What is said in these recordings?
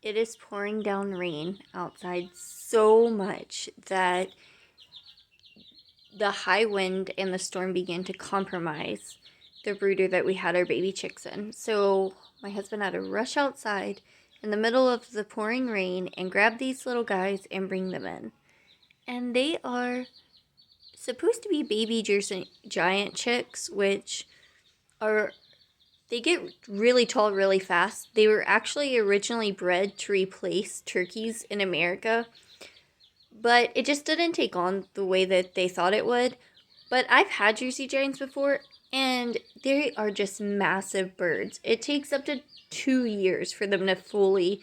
It is pouring down rain outside so much that the high wind and the storm began to compromise the brooder that we had our baby chicks in. So my husband had to rush outside in the middle of the pouring rain and grab these little guys and bring them in. And they are supposed to be baby Jersey giant chicks, which are they get really tall really fast. They were actually originally bred to replace turkeys in America, but it just didn't take on the way that they thought it would. But I've had Jersey Giants before, and they are just massive birds. It takes up to 2 years for them to fully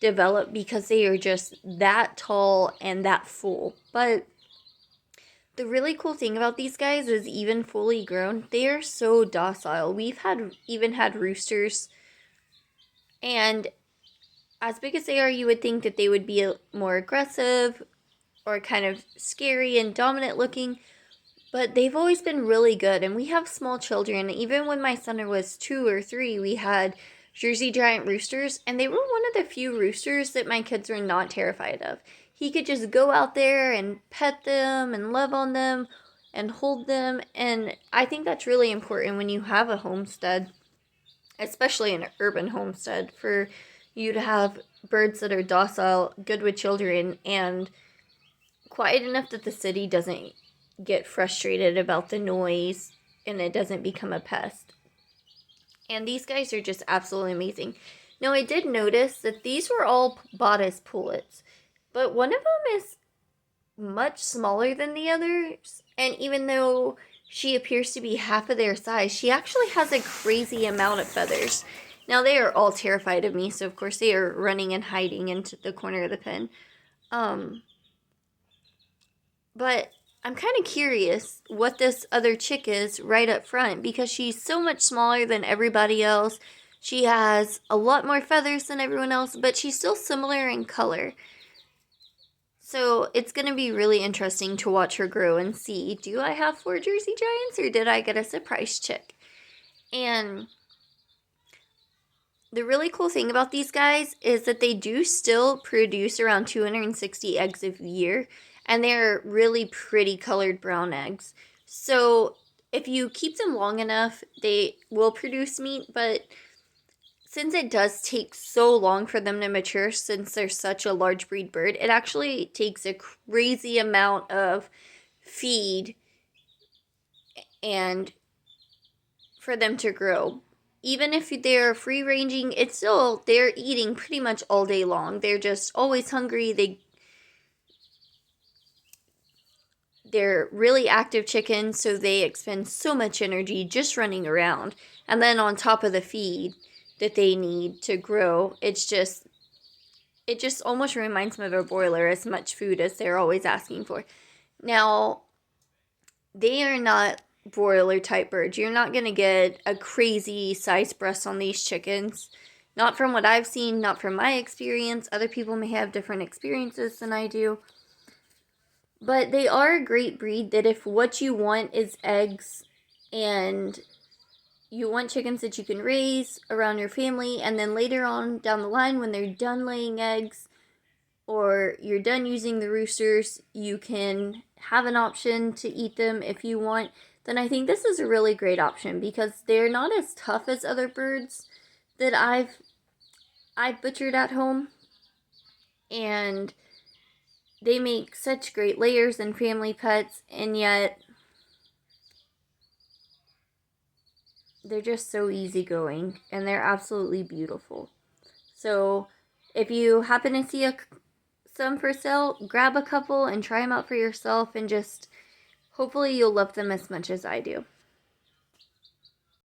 develop because they are just that tall and that full. But the really cool thing about these guys is even fully grown, they are so docile. We've had roosters, and as big as they are, you would think that they would be more aggressive or kind of scary and dominant looking, but they've always been really good. And we have small children. Even when my son was 2 or 3, we had Jersey Giant roosters, and they were one of the few roosters that my kids were not terrified of. He could just go out there and pet them and love on them and hold them. And I think that's really important when you have a homestead, especially an urban homestead, for you to have birds that are docile, good with children, and quiet enough that the city doesn't get frustrated about the noise and it doesn't become a pest. And these guys are just absolutely amazing. Now, I did notice that these were all bought as pullets, but one of them is much smaller than the others. And even though she appears to be half of their size, she actually has a crazy amount of feathers. Now, they are all terrified of me, so of course they are running and hiding into the corner of the pen. But I'm kind of curious what this other chick is right up front because she's so much smaller than everybody else. She has a lot more feathers than everyone else, but she's still similar in color. So it's going to be really interesting to watch her grow and see, do I have 4 Jersey Giants or did I get a surprise chick? And the really cool thing about these guys is that they do still produce around 260 eggs a year, and they're really pretty colored brown eggs. So if you keep them long enough, they will produce meat, but since it does take so long for them to mature, since they're such a large breed bird, it actually takes a crazy amount of feed and for them to grow. Even if they're free ranging, they're eating pretty much all day long. They're just always hungry. They're really active chickens, so they expend so much energy just running around. And then on top of the feed that they need to grow, it just almost reminds me of a broiler, as much food as they're always asking for. Now, they are not broiler type birds. You're not going to get a crazy size breast on these chickens. Not from what I've seen, not from my experience. Other people may have different experiences than I do. But they are a great breed that if what you want is eggs and you want chickens that you can raise around your family, and then later on down the line when they're done laying eggs or you're done using the roosters, you can have an option to eat them if you want, then I think this is a really great option because they're not as tough as other birds that I've butchered at home, and they make such great layers and family pets, and yet they're just so easygoing and they're absolutely beautiful. So if you happen to see some for sale, grab a couple and try them out for yourself, and just hopefully you'll love them as much as I do.